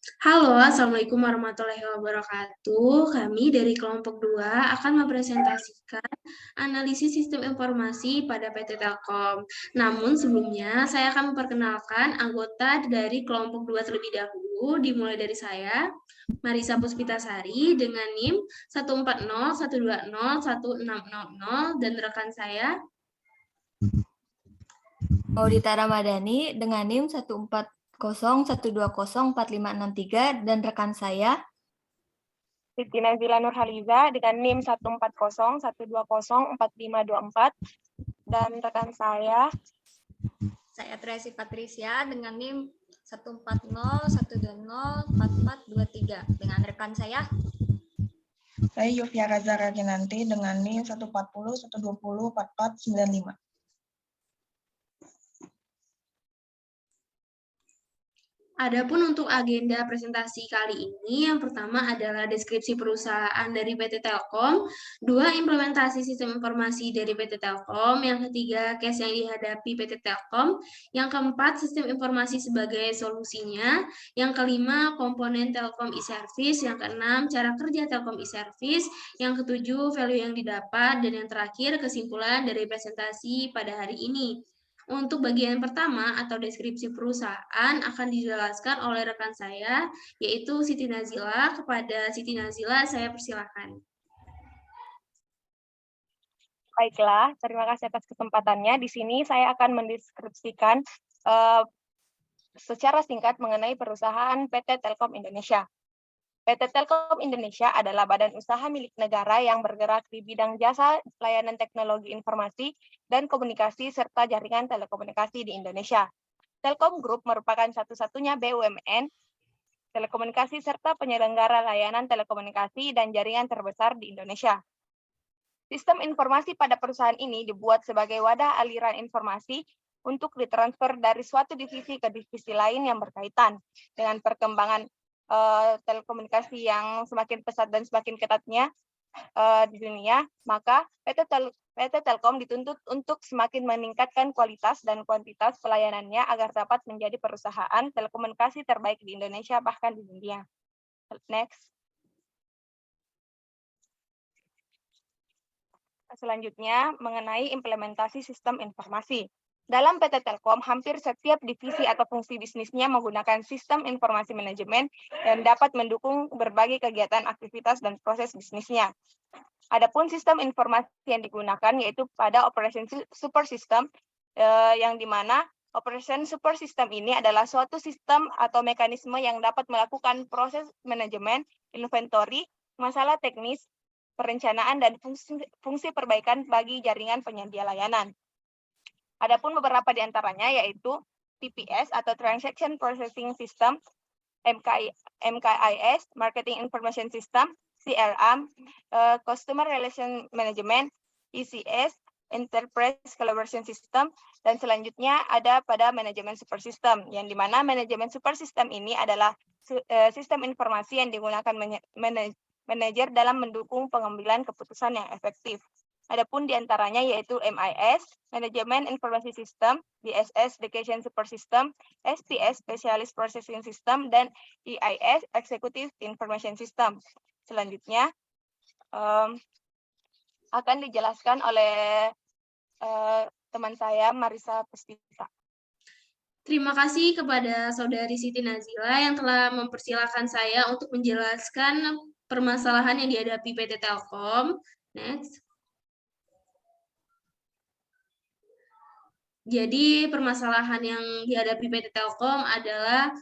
Halo, Assalamualaikum warahmatullahi wabarakatuh. Kami dari kelompok 2 akan mempresentasikan analisis sistem informasi pada PT Telkom. Namun sebelumnya saya akan memperkenalkan anggota dari kelompok 2 terlebih dahulu, dimulai dari saya, Marisa Puspitasari dengan NIM 140120160 dan rekan saya Audita Ramadhani dengan NIM 14012045663 dan rekan saya Siti Nazila Nurhaliza dengan NIM 14012014524 dan rekan saya Tracy Patricia dengan NIM 14012044423 dengan rekan saya Yovia Raza Raginanti dengan NIM 14012044495. Adapun untuk agenda presentasi kali ini, yang pertama adalah deskripsi perusahaan dari PT Telkom, dua implementasi sistem informasi dari PT Telkom, yang ketiga case yang dihadapi PT Telkom, yang keempat sistem informasi sebagai solusinya, yang kelima komponen Telkom e-service, yang keenam cara kerja Telkom e-service, yang ketujuh value yang didapat, dan yang terakhir kesimpulan dari presentasi pada hari ini. Untuk bagian pertama atau deskripsi perusahaan akan dijelaskan oleh rekan saya, yaitu Siti Nazila. Kepada Siti Nazila, saya persilakan. Baiklah, terima kasih atas kesempatannya. Di sini saya akan mendeskripsikan secara singkat mengenai perusahaan PT Telkom Indonesia. PT Telkom Indonesia adalah badan usaha milik negara yang bergerak di bidang jasa layanan teknologi informasi dan komunikasi serta jaringan telekomunikasi di Indonesia. Telkom Group merupakan satu-satunya BUMN telekomunikasi serta penyelenggara layanan telekomunikasi dan jaringan terbesar di Indonesia. Sistem informasi pada perusahaan ini dibuat sebagai wadah aliran informasi untuk ditransfer dari suatu divisi ke divisi lain yang berkaitan dengan perkembangan telekomunikasi yang semakin pesat dan semakin ketatnya di dunia, maka PT Telkom dituntut untuk semakin meningkatkan kualitas dan kuantitas pelayanannya agar dapat menjadi perusahaan telekomunikasi terbaik di Indonesia bahkan di dunia. Next. Selanjutnya, mengenai implementasi sistem informasi. Dalam PT Telkom, hampir setiap divisi atau fungsi bisnisnya menggunakan sistem informasi manajemen yang dapat mendukung berbagai kegiatan, aktivitas, dan proses bisnisnya. Adapun sistem informasi yang digunakan yaitu pada Operation Super System, yang dimana Operation Super System ini adalah suatu sistem atau mekanisme yang dapat melakukan proses manajemen, inventory, masalah teknis, perencanaan, dan fungsi perbaikan bagi jaringan penyedia layanan. Adapun beberapa di antaranya yaitu TPS atau Transaction Processing System, MKIS, Marketing Information System, CRM, Customer Relation Management, ECS, Enterprise Collaboration System, dan selanjutnya ada pada manajemen super system, yang dimana manajemen super system ini adalah sistem informasi yang digunakan manajer dalam mendukung pengambilan keputusan yang efektif. Adapun diantaranya yaitu MIS, Manajemen Informasi System, DSS, Dedication Super System, SPS, Specialist Processing System, dan EIS, Executive Information System. Selanjutnya akan dijelaskan oleh teman saya, Marisa Puspita. Terima kasih kepada Saudari Siti Nazila yang telah mempersilahkan saya untuk menjelaskan permasalahan yang dihadapi PT Telkom. Next. Jadi permasalahan yang dihadapi PT Telkom adalah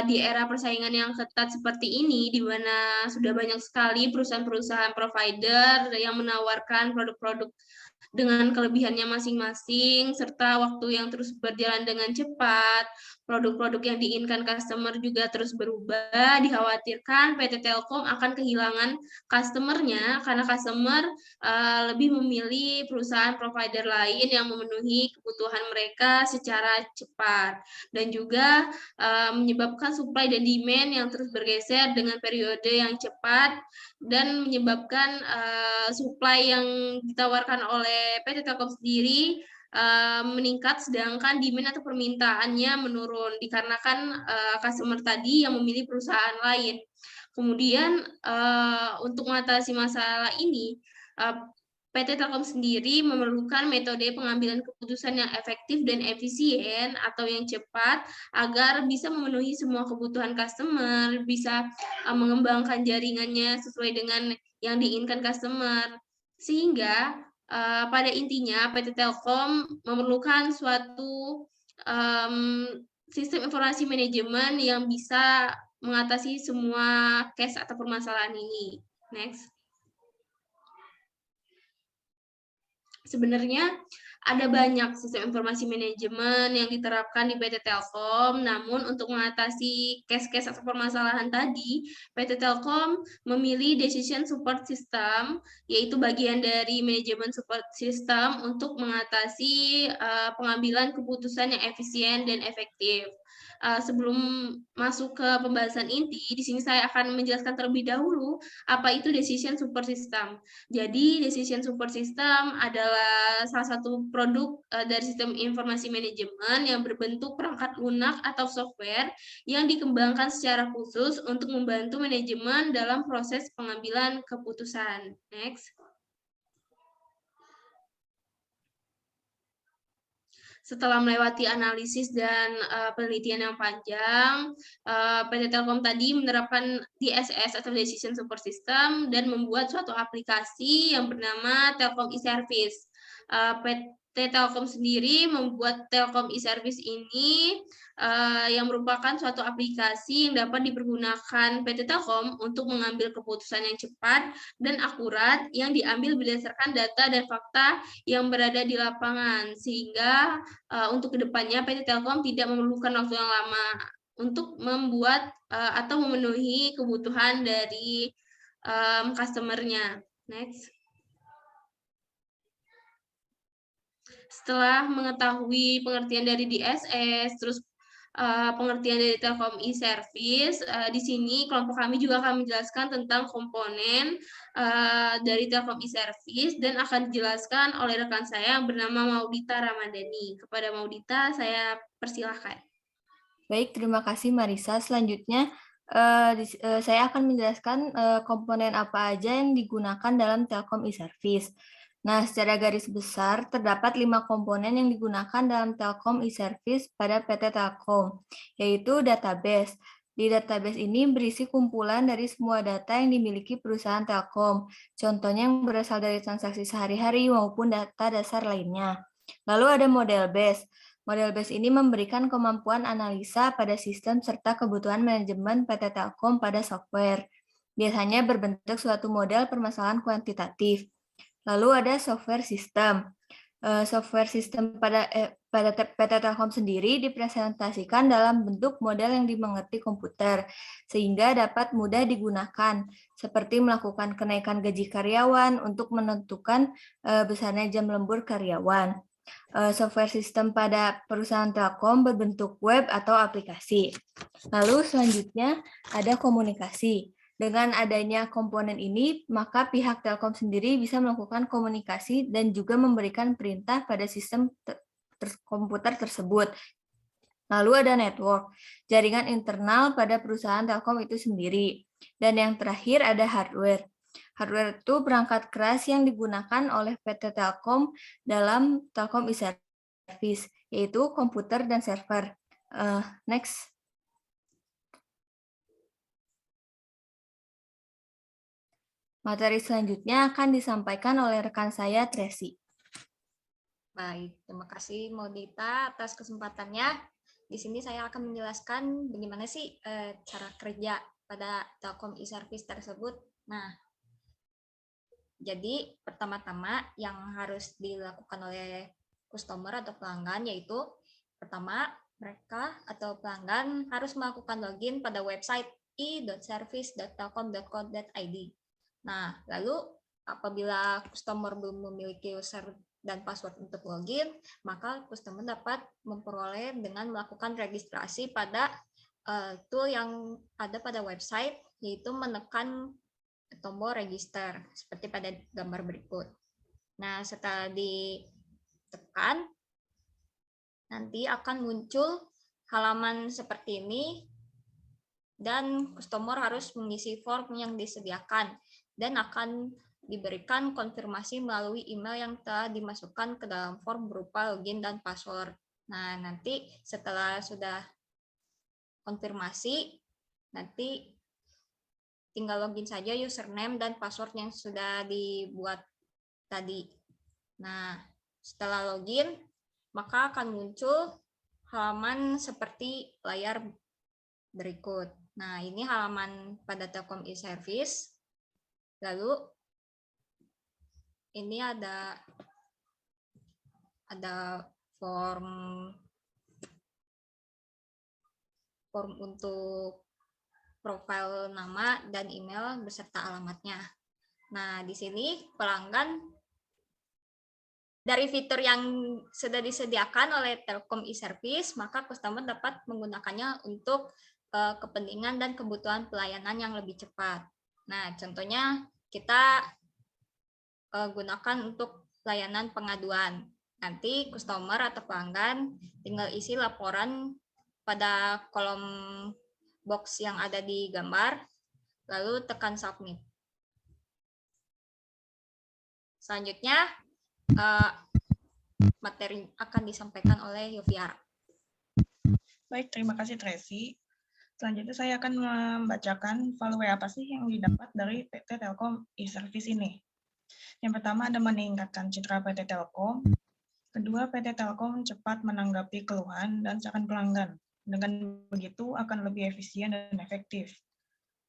di era persaingan yang ketat seperti ini, di mana sudah banyak sekali perusahaan-perusahaan provider yang menawarkan produk-produk dengan kelebihannya masing-masing, serta waktu yang terus berjalan dengan cepat, produk-produk yang diinginkan customer juga terus berubah, dikhawatirkan PT Telkom akan kehilangan customer-nya karena customer lebih memilih perusahaan provider lain yang memenuhi kebutuhan mereka secara cepat, dan juga menyebabkan supply dan demand yang terus bergeser dengan periode yang cepat, dan menyebabkan supply yang ditawarkan oleh PT Telkom sendiri meningkat, sedangkan demand atau permintaannya menurun dikarenakan customer tadi yang memilih perusahaan lain. Kemudian untuk mengatasi masalah ini, PT Telkom sendiri memerlukan metode pengambilan keputusan yang efektif dan efisien atau yang cepat agar bisa memenuhi semua kebutuhan customer, bisa mengembangkan jaringannya sesuai dengan yang diinginkan customer. Sehingga pada intinya PT Telkom memerlukan suatu sistem informasi manajemen yang bisa mengatasi semua case atau permasalahan ini. Next. Sebenarnya ada banyak sistem informasi manajemen yang diterapkan di PT Telkom, namun untuk mengatasi case-case atau permasalahan tadi, PT Telkom memilih Decision Support System, yaitu bagian dari manajemen support system untuk mengatasi pengambilan keputusan yang efisien dan efektif. Sebelum masuk ke pembahasan inti, di sini saya akan menjelaskan terlebih dahulu apa itu Decision Support System. Jadi, Decision Support System adalah salah satu produk dari sistem informasi manajemen yang berbentuk perangkat lunak atau software yang dikembangkan secara khusus untuk membantu manajemen dalam proses pengambilan keputusan. Next. Setelah melewati analisis dan penelitian yang panjang, PT Telkom tadi menerapkan DSS atau Decision Support System dan membuat suatu aplikasi yang bernama Telkom e-Service. PT Telkom sendiri membuat Telkom e-Service ini yang merupakan suatu aplikasi yang dapat dipergunakan PT Telkom untuk mengambil keputusan yang cepat dan akurat yang diambil berdasarkan data dan fakta yang berada di lapangan, sehingga untuk kedepannya PT Telkom tidak memerlukan waktu yang lama untuk membuat atau memenuhi kebutuhan dari customer-nya. Next. Setelah mengetahui pengertian dari DSS, terus pengertian dari Telkom e-Service, di sini kelompok kami juga akan menjelaskan tentang komponen dari Telkom e-Service dan akan dijelaskan oleh rekan saya yang bernama Maudita Ramadhani. Kepada Maudita, saya persilahkan. Baik, terima kasih Marisa. Selanjutnya, saya akan menjelaskan komponen apa aja yang digunakan dalam Telkom e-Service. Nah, secara garis besar, terdapat 5 komponen yang digunakan dalam Telkom e-Service pada PT Telkom, yaitu database. Di database ini berisi kumpulan dari semua data yang dimiliki perusahaan Telkom, contohnya yang berasal dari transaksi sehari-hari maupun data dasar lainnya. Lalu ada model base. Model base ini memberikan kemampuan analisa pada sistem serta kebutuhan manajemen PT Telkom pada software. Biasanya berbentuk suatu model permasalahan kuantitatif. Lalu ada software system. Software system pada PT Telkom sendiri dipresentasikan dalam bentuk model yang dimengerti komputer, sehingga dapat mudah digunakan, seperti melakukan kenaikan gaji karyawan untuk menentukan besarnya jam lembur karyawan. Software system pada perusahaan Telkom berbentuk web atau aplikasi. Lalu selanjutnya ada komunikasi. Dengan adanya komponen ini, maka pihak Telkom sendiri bisa melakukan komunikasi dan juga memberikan perintah pada sistem komputer tersebut. Lalu ada network, jaringan internal pada perusahaan Telkom itu sendiri. Dan yang terakhir ada hardware. Hardware itu perangkat keras yang digunakan oleh PT Telkom dalam Telkom e-Service, yaitu komputer dan server. Next. Materi selanjutnya akan disampaikan oleh rekan saya, Tracy. Baik, terima kasih Maudita atas kesempatannya. Di sini saya akan menjelaskan bagaimana sih cara kerja pada Telkom e-Service tersebut. Nah, jadi pertama-tama yang harus dilakukan oleh customer atau pelanggan yaitu pertama mereka atau pelanggan harus melakukan login pada website e.service.telkom.co.id. Nah, lalu apabila customer belum memiliki user dan password untuk login, maka customer dapat memperoleh dengan melakukan registrasi pada tool yang ada pada website, yaitu menekan tombol register, seperti pada gambar berikut. Nah, setelah ditekan, nanti akan muncul halaman seperti ini dan customer harus mengisi form yang disediakan dan akan diberikan konfirmasi melalui email yang telah dimasukkan ke dalam form berupa login dan password. Nah, nanti setelah sudah konfirmasi, nanti tinggal login saja username dan password yang sudah dibuat tadi. Nah, setelah login, maka akan muncul halaman seperti layar berikut. Nah, ini halaman pada Telkom e-Service. Lalu, ini ada form untuk profil nama dan email beserta alamatnya. Nah, di sini pelanggan dari fitur yang sudah disediakan oleh Telkom e-Service, maka customer dapat menggunakannya untuk kepentingan dan kebutuhan pelayanan yang lebih cepat. Nah, contohnya kita gunakan untuk layanan pengaduan. Nanti customer atau pelanggan tinggal isi laporan pada kolom box yang ada di gambar, lalu tekan submit. Selanjutnya, materi akan disampaikan oleh Yofiara. Baik, terima kasih Tracy. Selanjutnya saya akan membacakan value apa sih yang didapat dari PT Telkom e-Service ini. Yang pertama ada meningkatkan citra PT Telkom. Kedua, PT Telkom cepat menanggapi keluhan dan saran pelanggan. Dengan begitu akan lebih efisien dan efektif.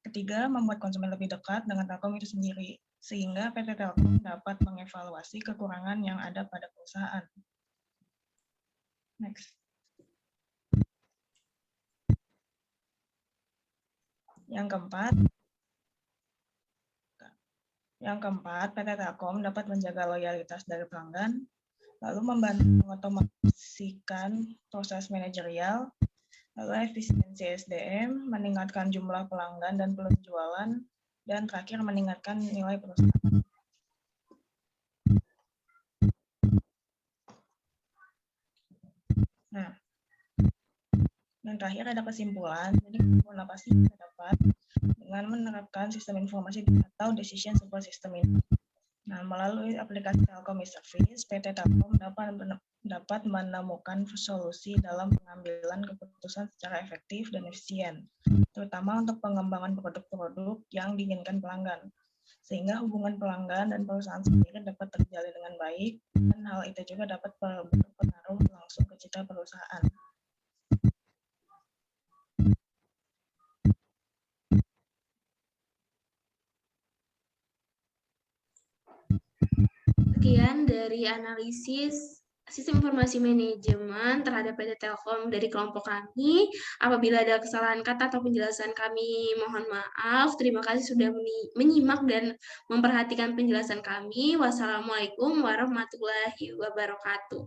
Ketiga, membuat konsumen lebih dekat dengan Telkom itu sendiri, sehingga PT Telkom dapat mengevaluasi kekurangan yang ada pada perusahaan. Next. Yang keempat, PT Telkom dapat menjaga loyalitas dari pelanggan, lalu membantu mengotomasikan proses manajerial, lalu efisiensi SDM, meningkatkan jumlah pelanggan dan penjualan, dan terakhir meningkatkan nilai perusahaan. Nah, yang terakhir ada kesimpulan. Jadi kesimpulan apa sih yang kita dapat dengan menerapkan sistem informasi atau decision support system ini? Nah, melalui aplikasi Telkom e-Service, PT Telkom dapat menemukan solusi dalam pengambilan keputusan secara efektif dan efisien, terutama untuk pengembangan produk-produk yang diinginkan pelanggan, sehingga hubungan pelanggan dan perusahaan sendiri dapat terjalin dengan baik, dan hal itu juga dapat berpengaruh langsung ke citra perusahaan. Sekian dari analisis sistem informasi manajemen terhadap PT Telkom dari kelompok kami. Apabila ada kesalahan kata atau penjelasan kami, mohon maaf. Terima kasih sudah menyimak dan memperhatikan penjelasan kami. Wassalamualaikum warahmatullahi wabarakatuh.